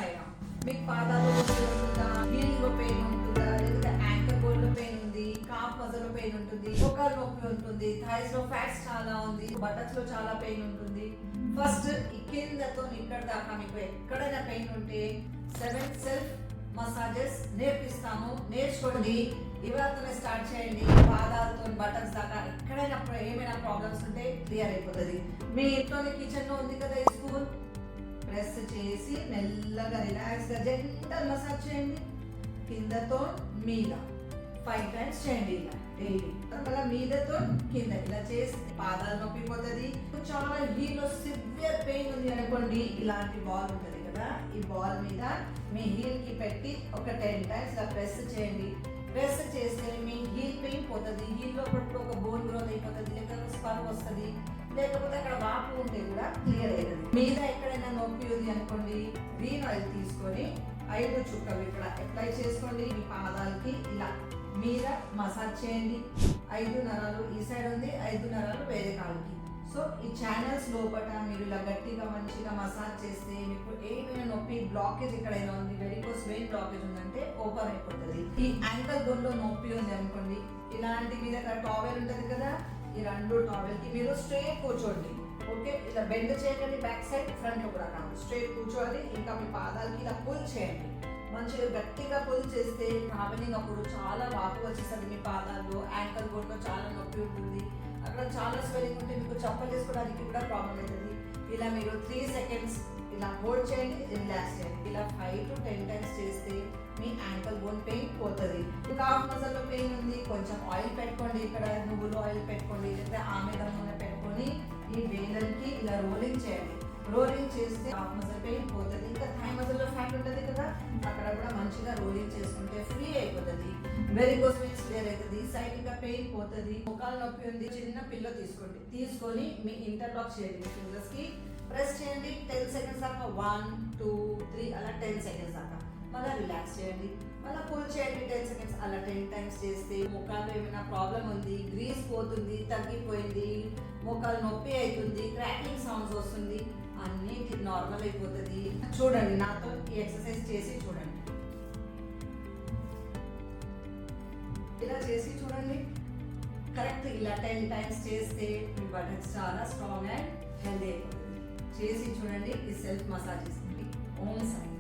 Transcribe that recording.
అయినా మీకు పాదాలు ఉంటుందా, హీలింగ్ పెయిన్ ఉంటుందా, లేకపోతే యాంకర్ బోన్ లో పెయిన్ ఉంది, కాఫ్ మజిల్ లో పెయిన్ ఉంటుంది, మోకాలు నొప్పి ఉంటుంది, థైస్ లో ఫ్యాట్స్ చాలా ఉంది, బటక్స్ లో చాలా పెయిన్ ఉంటుంది. ఫస్ట్ ఈ కిందతో ఇక్కడ దాకా మీకు ఎక్కడైనా పెయిన్ ఉంటే 7 సెల్ఫ్ మసాజెస్ నేర్పిస్తాము. నేర్చుకోండి. ఇవాళతోనే స్టార్ట్ చేయండి. పాదాలతో బటన్స్ దాకా ఎక్కడైనా ఏమైనా ప్రాబ్లమ్స్ ఉంటే క్లియర్ అయిపోతుంది. మీ ఇంట్లోని కిచెన్ లో ఉంది కదా ఈ స్పూన్, ప్రెస్ చేసి మెల్లగా రిలాక్స్ గా జెంటల్ మసాజ్ చేయండి. కిందతో మీద 5 టైమ్స్ చేయండి ఇలా డైలీ. మళ్ళీ మీదతో కింద ఇలా చేసి పాదాలు నొప్పి పోతుంది. చాలా హీల్ సివియర్ పెయిన్ ఉంది అనుకోండి, ఇలాంటి బాల్ ఉంటుంది కదా, ఈ బాల్ మీద మీ హీల్ కి పెట్టి ఒక 10 టైమ్స్ ఇలా ప్రెస్ చేయండి. ప్రెస్ చేస్తే మీ హీల్ పెయిన్ పోతుంది. హీల్ లోపల ఒక బోన్ గ్రోత్ అయిపోతుంది, లేకపోతే స్పర్ వస్తుంది, లేకపోతే అక్కడ వాపు ఉంటే కూడా క్లియర్ అవుతుంది. మీద ఎక్కడైనా నొప్పి ఉంది అనుకోండి, గ్రీన్ ఆయిల్ తీసుకొని 5 చుక్కలు ఇక్కడ అప్లై చేసుకోండి. మీ పాదాలకి ఇలా మీద మసాజ్ చేయండి. 5 నరాలు ఈ సైడ్ ఉంది, 5 నరాలు వేరే కాలుకి. సో ఈ ఛానల్స్ లోపల మీరు ఇలా గట్టిగా మంచిగా మసాజ్ చేస్తే మీకు ఏమైనా నొప్పి, బ్లాకేజ్ ఎక్కడైనా ఉంది, వెరికోస్ వెయిన్ బ్లాకేజ్ ఉందంటే ఓపెన్ అయిపోతుంది. ఈ యాంకల్ బోన్ లో నొప్పి ఉంది అనుకోండి, ఇలాంటి మీద టావెల్ ఉంటుంది కదా, ఈ 2 టావెల్ కి మీరు స్ట్రైట్ కూర్చోండి. ఓకే, ఇలా బెండ్ చేయకండి, బ్యాక్ సైడ్ ఫ్రంట్ లో కూడా కాదు, స్ట్రైట్ కూర్చోవాలి. ఇంకా మీ పాదాలకి ఇలా పుల్ చేయండి. మంచిగా గట్టిగా పుల్ చేస్తే ట్రావెలింగ్ అప్పుడు చాలా వాపు వచ్చేస్తుంది. మీ పాదాల్లో యాంకల్ బోన్ లో చాలా నొప్పి ఉంటుంది, అక్కడ చాలా స్వెల్లింగ్ ఉంటే మీకు చప్పలు చేసుకోవడానికి కూడా ప్రాబ్లం అవుతుంది. ఇలా మీరు 3 సెకండ్స్ ఇలా హోల్డ్ చేయండి, రిలాక్స్ చేయండి. ఇలా 5 to 10 టైమ్స్ చేస్తే మీ యాంకల్ బోన్ పెయిన్ పోతుంది. కాఫ్ మజిల్ లో పెయిన్ ఉంది, కొంచెం ఆయిల్ పెట్టుకోండి, ఇక్కడ నువ్వుల ఆయిల్ పెట్టుకోండి, లేదా ఆమెద నూనె పెట్టుకొని ఈ వేలకి ఇలా రోలింగ్ చేయండి. రోలింగ్ చేస్తే కాఫ్ మజిల్ పెయిన్ పోతుంది. ఇంకా థై మజిల్ లో ఫ్యాట్ ఉంటుంది కదా, అక్కడ కూడా మంచిగా రోలింగ్ చేసుకుంటే ఫ్రీ అయిపోతుంది. వెరికోస్ వెయిన్స్ క్లియర్ అవుతుంది, సైడ్ ఇంకా పెయిన్ పోతుంది. మోకాలు నొప్పి ఉంది, చిన్న పిల్లో తీసుకోండి. తీసుకొని మీ ఇంటర్లాక్ చేయండి. మీ ఫింగర్స్ కి ప్రెస్ చేయండి 10 సెకండ్స్ దాకా, 1 2 3 అలా 10 సెకండ్స్ దాకా. మళ్ళీ రిలాక్స్ చేయండి, మళ్ళీ పుల్ చేయండి 10 సెకండ్స్. అలా 10 టైమ్స్ చేస్తే మోకాల్లో ఏమైనా ప్రాబ్లం ఉంది, గ్రీస్ పోతుంది, తగ్గిపోయింది, మోకాలు నొప్పి అవుతుంది, క్రాకింగ్ సౌండ్స్ వస్తుంది, అన్నీ నార్మల్ అయిపోతుంది. చూడండి, నాతో ఈ ఎక్సర్సైజ్ చేసి చూడండి, ఇలా చేసి చూడండి. కరెక్ట్ ఇలా 10 టైమ్స్ చేస్తే మీ బటన్స్ చాలా స్ట్రాంగ్ అండ్ హెల్దీ అయిపోతుంది. చేసి చూడండి. ఈ సెల్ఫ్ మసాజ్ చేస్తుంది. ఓం సాయి.